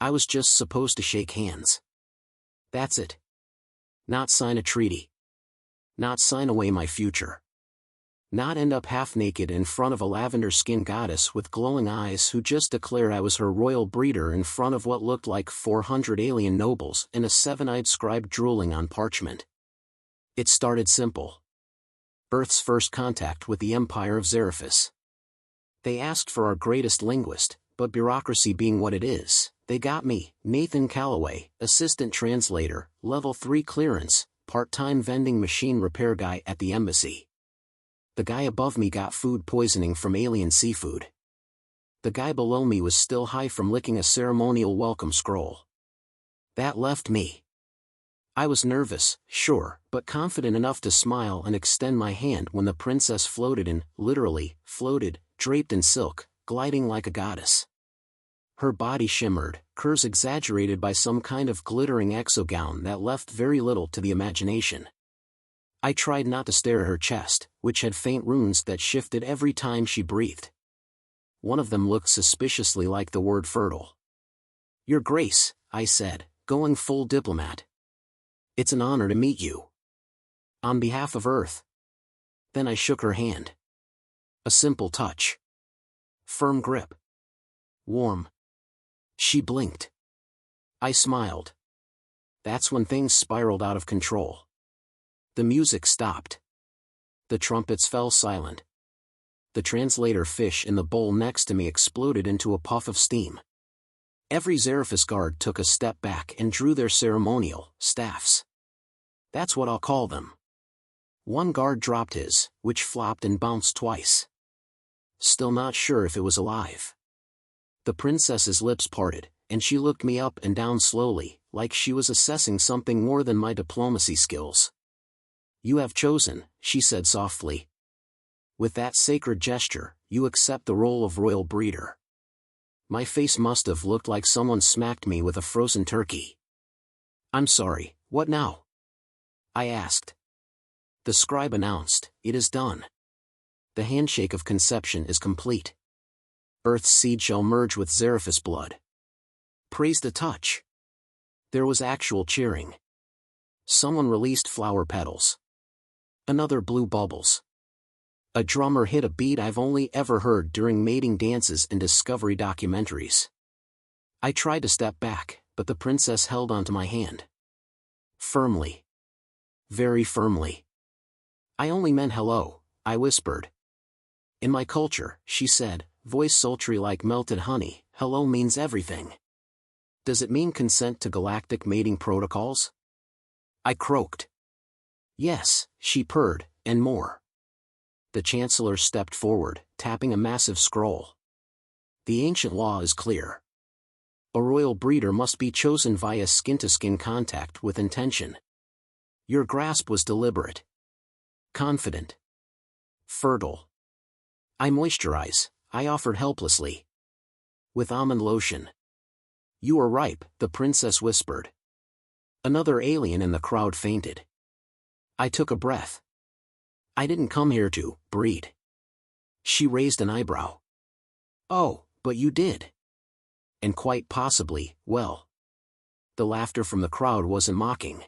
I was just supposed to shake hands. That's it. Not sign a treaty. Not sign away my future. Not end up half-naked in front of a lavender-skinned goddess with glowing eyes who just declared I was her royal breeder in front of what looked like 400 alien nobles and a seven-eyed scribe drooling on parchment. It started simple. Earth's first contact with the Empire of Zerifus. They asked for our greatest linguist, but bureaucracy being what it is, they got me, Nathan Calloway, assistant translator, level 3 clearance, part-time vending machine repair guy at the embassy. The guy above me got food poisoning from alien seafood. The guy below me was still high from licking a ceremonial welcome scroll. That left me. I was nervous, sure, but confident enough to smile and extend my hand when the princess floated in, literally, floated, draped in silk, gliding like a goddess. Her body shimmered, curves exaggerated by some kind of glittering exogown that left very little to the imagination. I tried not to stare at her chest, which had faint runes that shifted every time she breathed. One of them looked suspiciously like the word fertile. "Your Grace," I said, going full diplomat. "It's an honor to meet you. On behalf of Earth." Then I shook her hand. A simple touch. Firm grip. Warm. She blinked. I smiled. That's when things spiraled out of control. The music stopped. The trumpets fell silent. The translator fish in the bowl next to me exploded into a puff of steam. Every Zerifus guard took a step back and drew their ceremonial staffs. That's what I'll call them. One guard dropped his, which flopped and bounced twice. Still not sure if it was alive. The princess's lips parted, and she looked me up and down slowly, like she was assessing something more than my diplomacy skills. "You have chosen," she said softly. "With that sacred gesture, you accept the role of royal breeder." My face must have looked like someone smacked me with a frozen turkey. "I'm sorry, what now?" I asked. The scribe announced, "It is done. The handshake of conception is complete. Earth's seed shall merge with Zerifus blood." Praise the touch. There was actual cheering. Someone released flower petals. Another blew bubbles. A drummer hit a beat I've only ever heard during mating dances and discovery documentaries. I tried to step back, but the princess held onto my hand. Firmly. Very firmly. "I only meant hello," I whispered. "In my culture," she said, voice sultry like melted honey, "hello means everything." "Does it mean consent to galactic mating protocols?" I croaked. "Yes," she purred, "and more." The chancellor stepped forward, tapping a massive scroll. "The ancient law is clear. A royal breeder must be chosen via skin-to-skin contact with intention. Your grasp was deliberate. Confident. Fertile." "I moisturize," I offered helplessly. "With almond lotion." "You are ripe," the princess whispered. Another alien in the crowd fainted. I took a breath. "I didn't come here to breed." She raised an eyebrow. "Oh, but you did. And quite possibly, well." The laughter from the crowd wasn't mocking.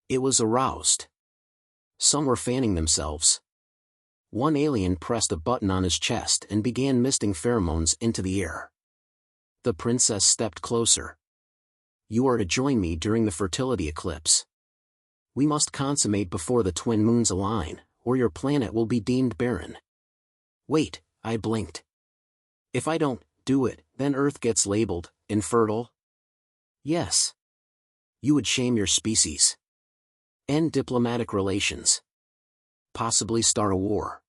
It was aroused. Some were fanning themselves. One alien pressed a button on his chest and began misting pheromones into the air. The princess stepped closer. "You are to join me during the fertility eclipse. We must consummate before the twin moons align, or your planet will be deemed barren." "Wait," I blinked. "If I don't do it, then Earth gets labeled infertile?" "Yes. You would shame your species. End diplomatic relations. Possibly start a war."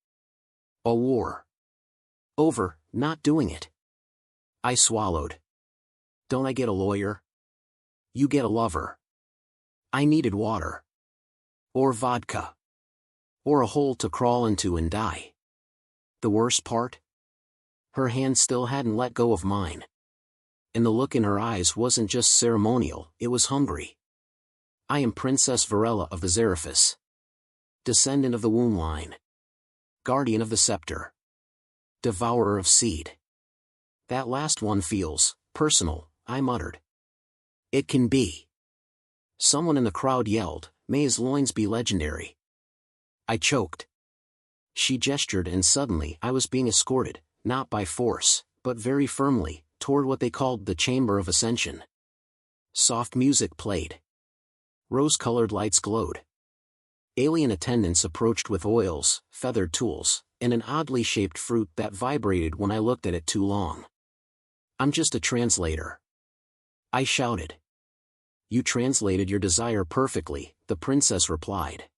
"A war. Over not doing it." I swallowed. "Don't I get a lawyer?" "You get a lover." I needed water. Or vodka. Or a hole to crawl into and die. The worst part? Her hand still hadn't let go of mine. And the look in her eyes wasn't just ceremonial, it was hungry. "I am Princess Varela of the Zerifus. Descendant of the womb line. Guardian of the scepter. Devourer of seed." That last one feels personal, I muttered. It can be. Someone in the crowd yelled, "May his loins be legendary." I choked. She gestured and suddenly I was being escorted, not by force, but very firmly, toward what they called the Chamber of Ascension. Soft music played. Rose-colored lights glowed. Alien attendants approached with oils, feathered tools, and an oddly shaped fruit that vibrated when I looked at it too long. "I'm just a translator," I shouted. "You translated your desire perfectly," the princess replied.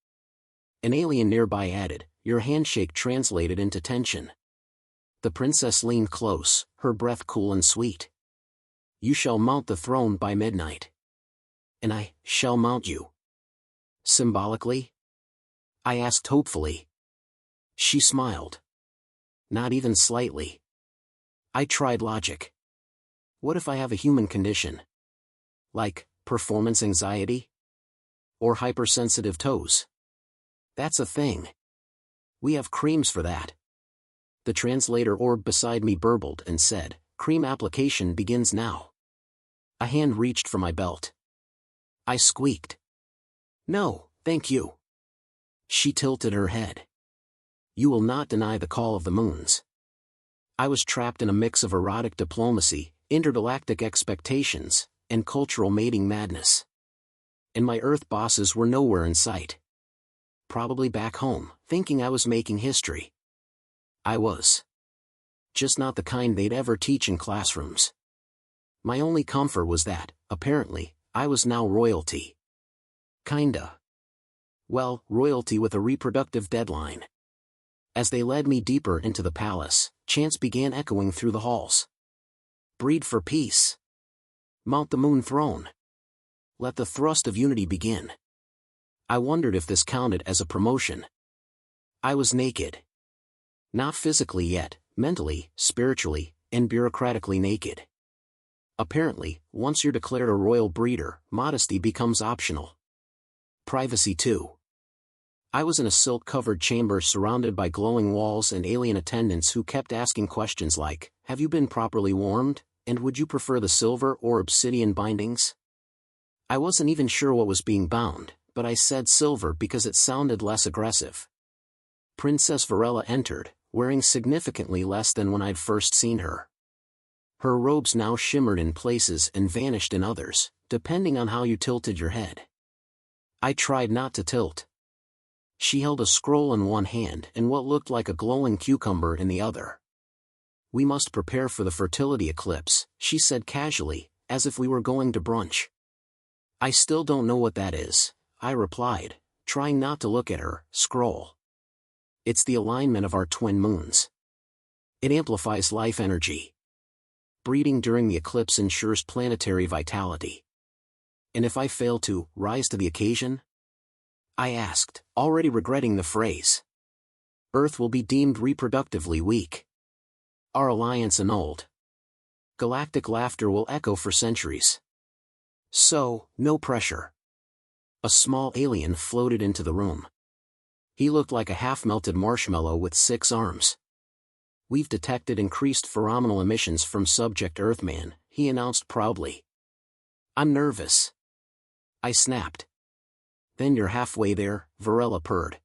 An alien nearby added, "Your handshake translated into tension." The princess leaned close, her breath cool and sweet. "You shall mount the throne by midnight." "And I shall mount you." "Symbolically?" I asked hopefully. She smiled. "Not even slightly." I tried logic. "What if I have a human condition? Like, performance anxiety? Or hypersensitive toes? That's a thing. We have creams for that." The translator orb beside me burbled and said, "Cream application begins now." A hand reached for my belt. I squeaked. "No, thank you." She tilted her head. "You will not deny the call of the moons." I was trapped in a mix of erotic diplomacy, intergalactic expectations, and cultural mating madness. And my Earth bosses were nowhere in sight. Probably back home, thinking I was making history. I was. Just not the kind they'd ever teach in classrooms. My only comfort was that, apparently, I was now royalty. Kinda. Well, royalty with a reproductive deadline. As they led me deeper into the palace, chants began echoing through the halls. "Breed for peace. Mount the moon throne. Let the thrust of unity begin." I wondered if this counted as a promotion. I was naked. Not physically yet, mentally, spiritually, and bureaucratically naked. Apparently, once you're declared a royal breeder, modesty becomes optional. Privacy too. I was in a silk-covered chamber surrounded by glowing walls and alien attendants who kept asking questions like, "Have you been properly warmed, and would you prefer the silver or obsidian bindings?" I wasn't even sure what was being bound, but I said silver because it sounded less aggressive. Princess Varela entered, wearing significantly less than when I'd first seen her. Her robes now shimmered in places and vanished in others, depending on how you tilted your head. I tried not to tilt. She held a scroll in one hand and what looked like a glowing cucumber in the other. "We must prepare for the fertility eclipse," she said casually, as if we were going to brunch. "I still don't know what that is," I replied, trying not to look at her scroll. "It's the alignment of our twin moons. It amplifies life energy. Breeding during the eclipse ensures planetary vitality." "And if I fail to rise to the occasion?" I asked, already regretting the phrase. "Earth will be deemed reproductively weak. Our alliance annulled. Galactic laughter will echo for centuries. So, no pressure." A small alien floated into the room. He looked like a half-melted marshmallow with 6 arms. "We've detected increased pheromonal emissions from Subject Earthman," he announced proudly. "I'm nervous." I snapped. "Then you're halfway there," Varela purred.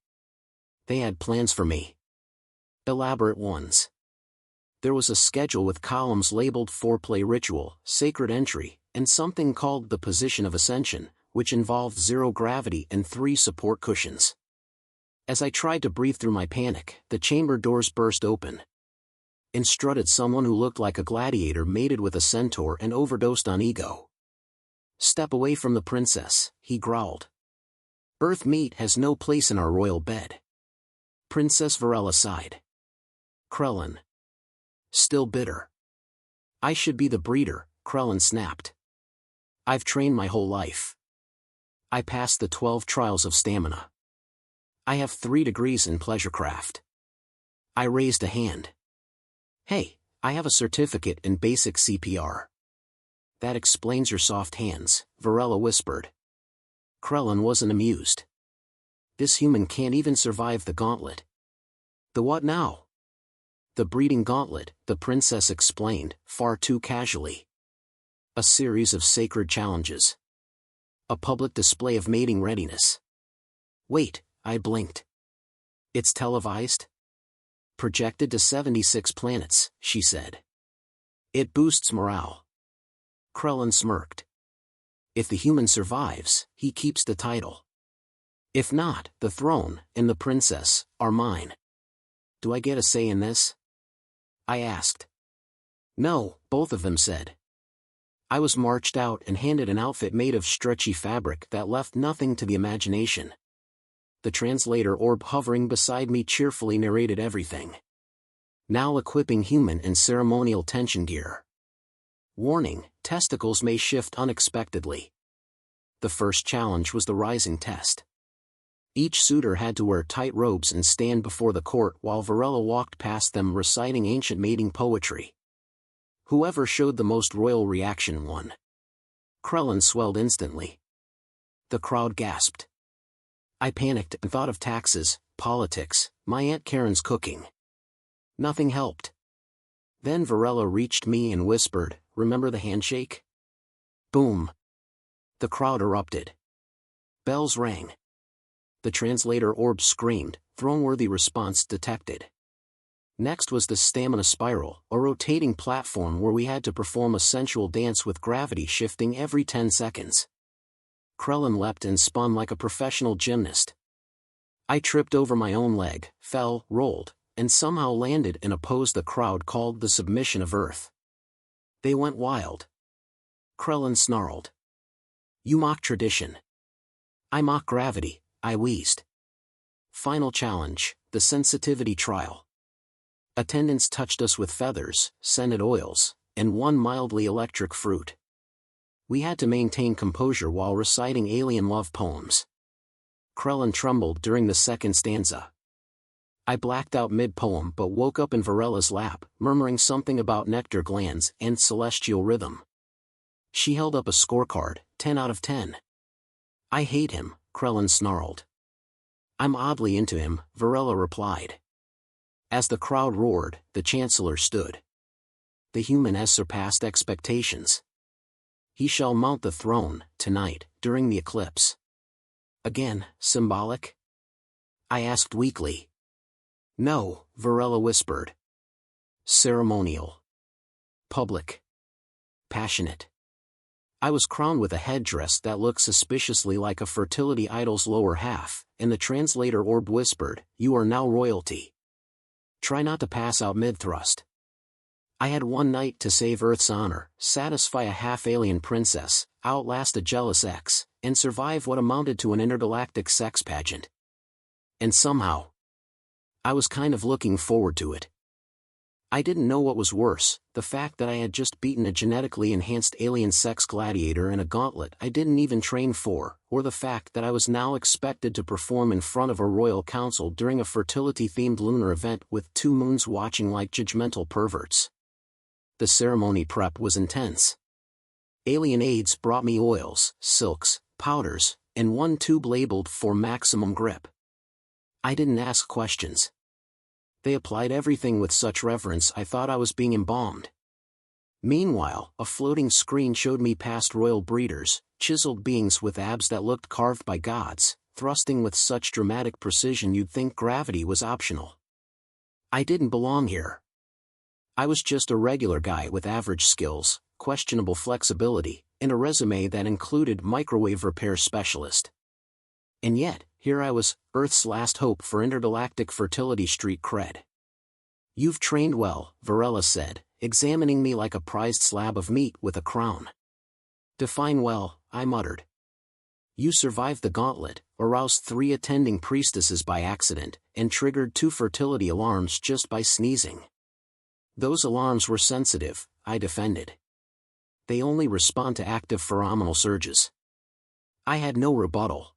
They had plans for me. Elaborate ones. There was a schedule with columns labeled Foreplay Ritual, Sacred Entry, and something called the Position of Ascension, which involved 0 gravity and 3 support cushions. As I tried to breathe through my panic, the chamber doors burst open. In strutted someone who looked like a gladiator mated with a centaur and overdosed on ego. "Step away from the princess," he growled. "Earth meat has no place in our royal bed." Princess Varela sighed. "Krellin. Still bitter." "I should be the breeder," Krellin snapped. "I've trained my whole life. I passed the 12 trials of stamina. I have 3 degrees in pleasurecraft." I raised a hand. "Hey, I have a certificate in basic CPR." "That explains your soft hands," Varela whispered. Krellin wasn't amused. "This human can't even survive the gauntlet." "The what now?" "The breeding gauntlet," the princess explained, far too casually. A series of sacred challenges. A public display of mating readiness. Wait, I blinked. It's televised? Projected to 76 planets, she said. It boosts morale. Krellin smirked. If the human survives, he keeps the title. If not, the throne and the princess are mine. Do I get a say in this? I asked. No, both of them said. I was marched out and handed an outfit made of stretchy fabric that left nothing to the imagination. The translator orb hovering beside me cheerfully narrated everything. Now equipping human and ceremonial tension gear. Warning, testicles may shift unexpectedly. The first challenge was the rising test. Each suitor had to wear tight robes and stand before the court while Varela walked past them reciting ancient mating poetry. Whoever showed the most royal reaction won. Krellin swelled instantly. The crowd gasped. I panicked and thought of taxes, politics, my Aunt Karen's cooking. Nothing helped. Then Varela reached me and whispered, "Remember the handshake?" Boom. The crowd erupted. Bells rang. The translator orb screamed, throne-worthy response detected. Next was the stamina spiral, a rotating platform where we had to perform a sensual dance with gravity shifting every 10 seconds. Krellin leapt and spun like a professional gymnast. I tripped over my own leg, fell, rolled, and somehow landed in a pose the crowd called the submission of Earth. They went wild. Krellin snarled. You mock tradition. I mock gravity, I wheezed. Final challenge, the sensitivity trial. Attendants touched us with feathers, scented oils, and one mildly electric fruit. We had to maintain composure while reciting alien love poems. Krellin trembled during the second stanza. I blacked out mid-poem but woke up in Varela's lap, murmuring something about nectar glands and celestial rhythm. She held up a scorecard, 10 out of 10. I hate him, Krellin snarled. I'm oddly into him, Varela replied. As the crowd roared, the Chancellor stood. The human has surpassed expectations. He shall mount the throne, tonight, during the eclipse. Again, symbolic? I asked weakly. No, Varela whispered. Ceremonial. Public. Passionate. I was crowned with a headdress that looked suspiciously like a fertility idol's lower half, and the translator orb whispered, "You are now royalty. Try not to pass out mid-thrust." I had one night to save Earth's honor, satisfy a half-alien princess, outlast a jealous ex, and survive what amounted to an intergalactic sex pageant. And somehow, I was kind of looking forward to it. I didn't know what was worse, the fact that I had just beaten a genetically enhanced alien sex gladiator in a gauntlet I didn't even train for, or the fact that I was now expected to perform in front of a royal council during a fertility-themed lunar event with 2 moons watching like judgmental perverts. The ceremony prep was intense. Alien aides brought me oils, silks, powders, and one tube labeled for maximum grip. I didn't ask questions. They applied everything with such reverence I thought I was being embalmed. Meanwhile, a floating screen showed me past royal breeders, chiseled beings with abs that looked carved by gods, thrusting with such dramatic precision you'd think gravity was optional. I didn't belong here. I was just a regular guy with average skills, questionable flexibility, and a resume that included microwave repair specialist. And yet, here I was, Earth's last hope for intergalactic fertility street cred. You've trained well, Varela said, examining me like a prized slab of meat with a crown. Define well, I muttered. You survived the gauntlet, aroused 3 attending priestesses by accident, and triggered 2 fertility alarms just by sneezing. Those alarms were sensitive, I defended. They only respond to active pheromonal surges. I had no rebuttal.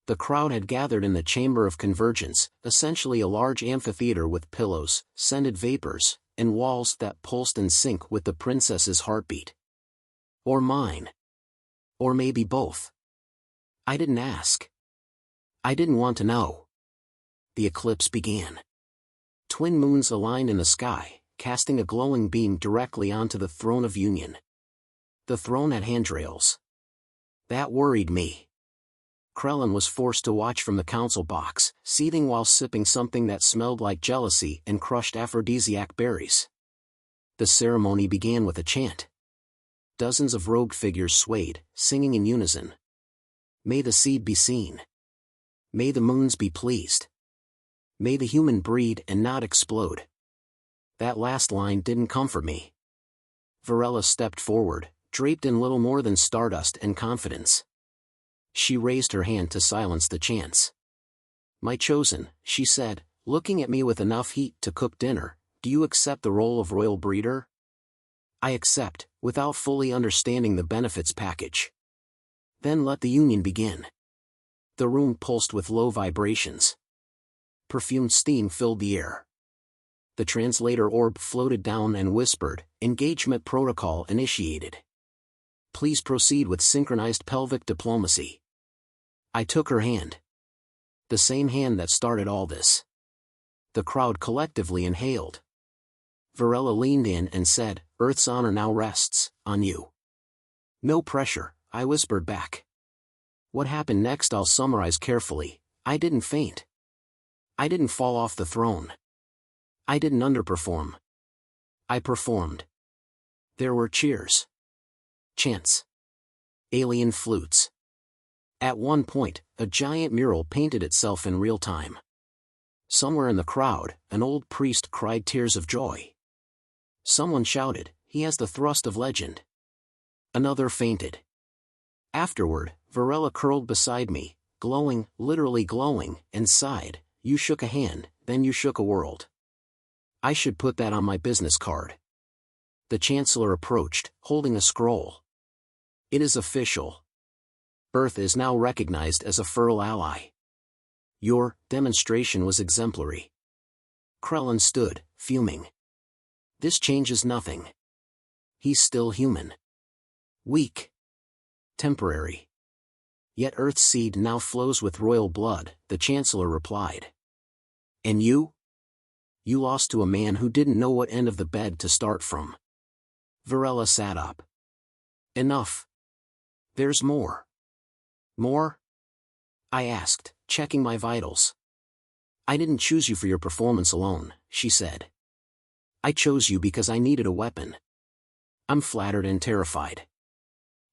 The crowd had gathered in the Chamber of Convergence, essentially a large amphitheater with pillows, scented vapors, and walls that pulsed in sync with the princess's heartbeat. Or mine. Or maybe both. I didn't ask. I didn't want to know. The eclipse began. Twin moons aligned in the sky, casting a glowing beam directly onto the throne of union. The throne had handrails. That worried me. Krellin was forced to watch from the council box, seething while sipping something that smelled like jealousy and crushed aphrodisiac berries. The ceremony began with a chant. Dozens of robed figures swayed, singing in unison. May the seed be seen. May the moons be pleased. May the human breed and not explode. That last line didn't comfort me. Varela stepped forward, draped in little more than stardust and confidence. She raised her hand to silence the chants. My chosen, she said, looking at me with enough heat to cook dinner, do you accept the role of royal breeder? I accept, without fully understanding the benefits package. Then let the union begin. The room pulsed with low vibrations. Perfumed steam filled the air. The translator orb floated down and whispered, engagement protocol initiated. Please proceed with synchronized pelvic diplomacy. I took her hand. The same hand that started all this. The crowd collectively inhaled. Varela leaned in and said, Earth's honor now rests on you. No pressure, I whispered back. What happened next I'll summarize carefully. I didn't faint. I didn't fall off the throne. I didn't underperform. I performed. There were cheers. Chants. Alien flutes. At one point, a giant mural painted itself in real time. Somewhere in the crowd, an old priest cried tears of joy. Someone shouted, he has the thrust of legend. Another fainted. Afterward, Varela curled beside me, glowing, literally glowing, and sighed, you shook a hand, then you shook a world. I should put that on my business card. The Chancellor approached, holding a scroll. It is official. Earth is now recognized as a fertile ally. Your demonstration was exemplary. Krellin stood, fuming. This changes nothing. He's still human. Weak. Temporary. Yet Earth's seed now flows with royal blood, the Chancellor replied. And you? You lost to a man who didn't know what end of the bed to start from. Varela sat up. Enough. There's more. More? I asked, checking my vitals. I didn't choose you for your performance alone, she said. I chose you because I needed a weapon. I'm flattered and terrified.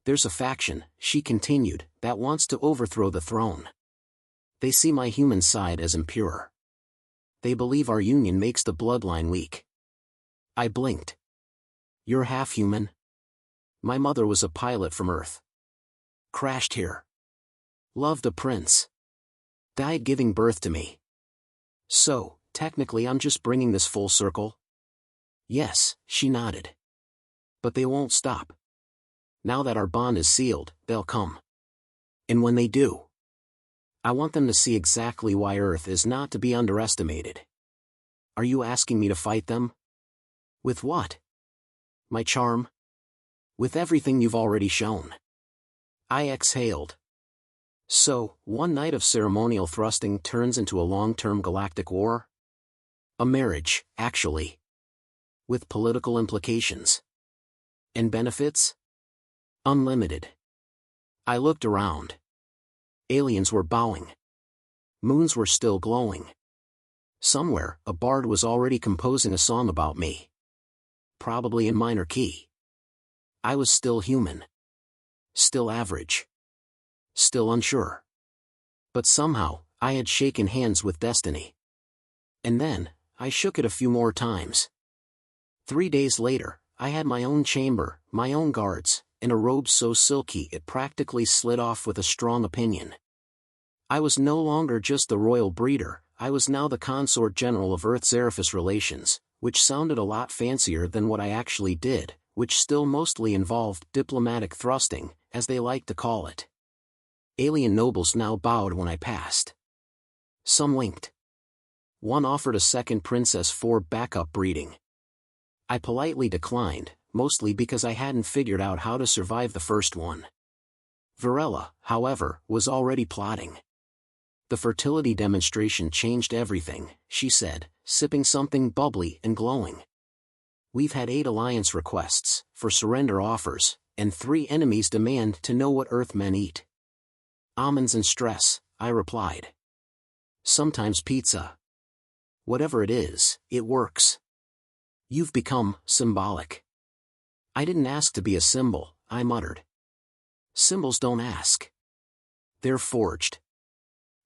There's a faction, she continued, that wants to overthrow the throne. They see my human side as impure. They believe our union makes the bloodline weak. I blinked. You're half human? My mother was a pilot from Earth. Crashed here. Loved a prince. Died giving birth to me. So, technically I'm just bringing this full circle? Yes, she nodded. But they won't stop. Now that our bond is sealed, they'll come. And when they do, I want them to see exactly why Earth is not to be underestimated. Are you asking me to fight them? With what? My charm? With everything you've already shown. I exhaled. So, one night of ceremonial thrusting turns into a long-term galactic war? A marriage, actually. With political implications. And benefits? Unlimited. I looked around. Aliens were bowing. Moons were still glowing. Somewhere, a bard was already composing a song about me. Probably in minor key. I was still human. Still average. Still unsure. But somehow, I had shaken hands with destiny. And then, I shook it a few more times. 3 days later, I had my own chamber, my own guards, and a robe so silky it practically slid off with a strong opinion. I was no longer just the royal breeder, I was now the consort general of Earth-Zeraphis relations, which sounded a lot fancier than what I actually did, which still mostly involved diplomatic thrusting, as they like to call it. Alien nobles now bowed when I passed. Some winked. One offered a second princess for backup breeding. I politely declined, mostly because I hadn't figured out how to survive the first one. Varela, however, was already plotting. The fertility demonstration changed everything, she said, sipping something bubbly and glowing. We've had 8 alliance requests, for surrender offers, and 3 enemies demand to know what Earthmen eat. Almonds and stress, I replied. Sometimes pizza. Whatever it is, it works. You've become symbolic. I didn't ask to be a symbol, I muttered. Symbols don't ask. They're forged.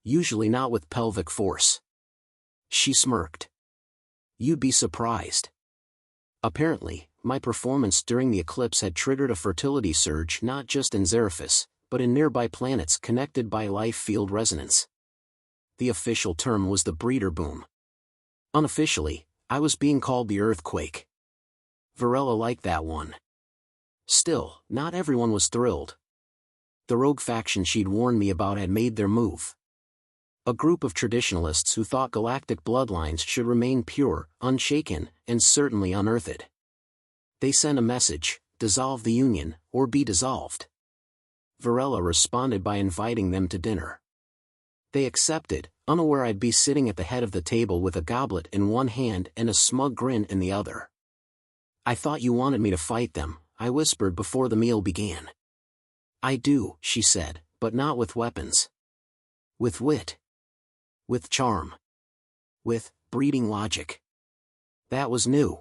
Usually not with pelvic force. She smirked. You'd be surprised. Apparently, my performance during the eclipse had triggered a fertility surge not just in Xeriphus, but in nearby planets connected by life field resonance. The official term was the breeder boom. Unofficially, I was being called the earthquake. Varela liked that one. Still, not everyone was thrilled. The rogue faction she'd warned me about had made their move. A group of traditionalists who thought galactic bloodlines should remain pure, unshaken, and certainly unearthed. They sent a message: dissolve the Union, or be dissolved. Varela responded by inviting them to dinner. They accepted, unaware I'd be sitting at the head of the table with a goblet in one hand and a smug grin in the other. I thought you wanted me to fight them, I whispered before the meal began. I do, she said, but not with weapons. With wit. With charm. With breeding logic. That was new.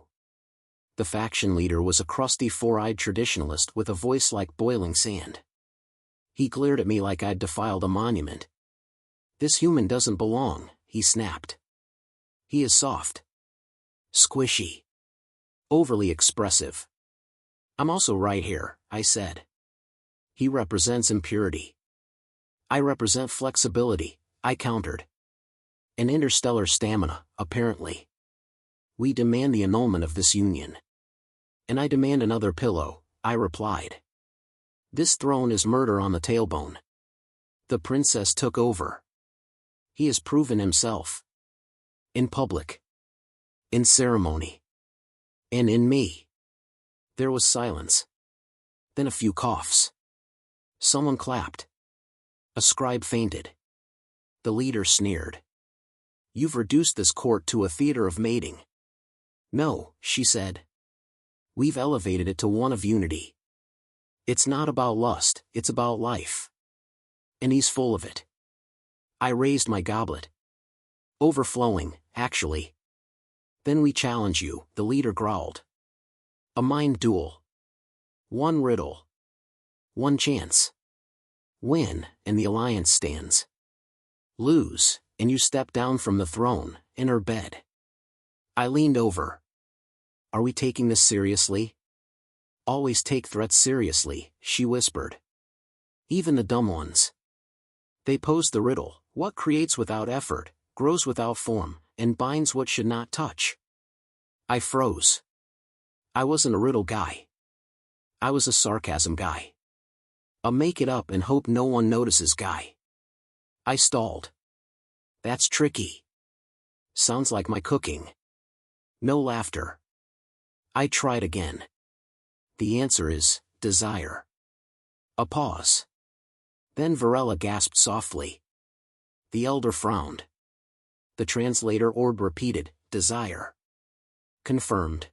The faction leader was a crusty 4-eyed traditionalist with a voice like boiling sand. He glared at me like I'd defiled a monument. This human doesn't belong, he snapped. He is soft. Squishy. Overly expressive. I'm also right here, I said. He represents impurity. I represent flexibility, I countered. An interstellar stamina, apparently. We demand the annulment of this union. And I demand another pillow, I replied. This throne is murder on the tailbone. The princess took over. He has proven himself. In public. In ceremony. And in me. There was silence. Then a few coughs. Someone clapped. A scribe fainted. The leader sneered. You've reduced this court to a theater of mating. No, she said. We've elevated it to one of unity. It's not about lust, it's about life. And he's full of it. I raised my goblet. Overflowing, actually. Then we challenge you, the leader growled. A mind duel. One riddle. One chance. Win, and the alliance stands. Lose, and you step down from the throne, in her bed. I leaned over. Are we taking this seriously? Always take threats seriously, she whispered. Even the dumb ones. They posed the riddle: what creates without effort, grows without form, and binds what should not touch? I froze. I wasn't a riddle guy. I was a sarcasm guy. A make it up and hope no one notices guy. I stalled. That's tricky. Sounds like my cooking. No laughter. I tried again. The answer is desire. A pause. Then Varela gasped softly. The elder frowned. The translator Orb repeated, desire. Confirmed.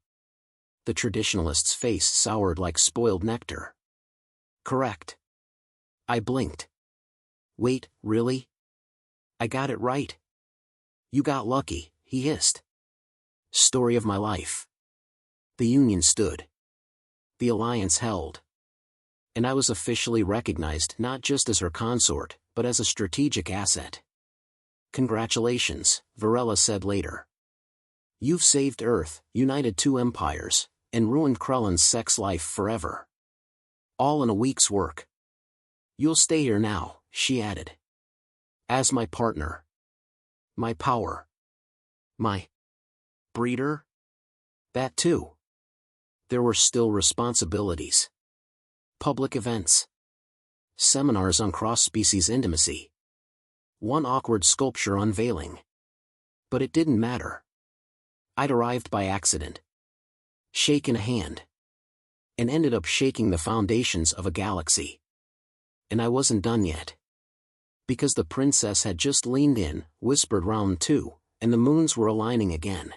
The traditionalist's face soured like spoiled nectar. Correct. I blinked. Wait, really? I got it right? You got lucky, he hissed. Story of my life. The Union stood. The alliance held. And I was officially recognized not just as her consort, but as a strategic asset. Congratulations, Varela said later. You've saved Earth, united 2 empires, and ruined Krellin's sex life forever. All in a week's work. You'll stay here now, she added. As my partner. My power. My breeder? That too. There were still responsibilities. Public events. Seminars on cross-species intimacy. One awkward sculpture unveiling. But it didn't matter. I'd arrived by accident. Shaken a hand. And ended up shaking the foundations of a galaxy. And I wasn't done yet. Because the princess had just leaned in, whispered round 2, and the moons were aligning again.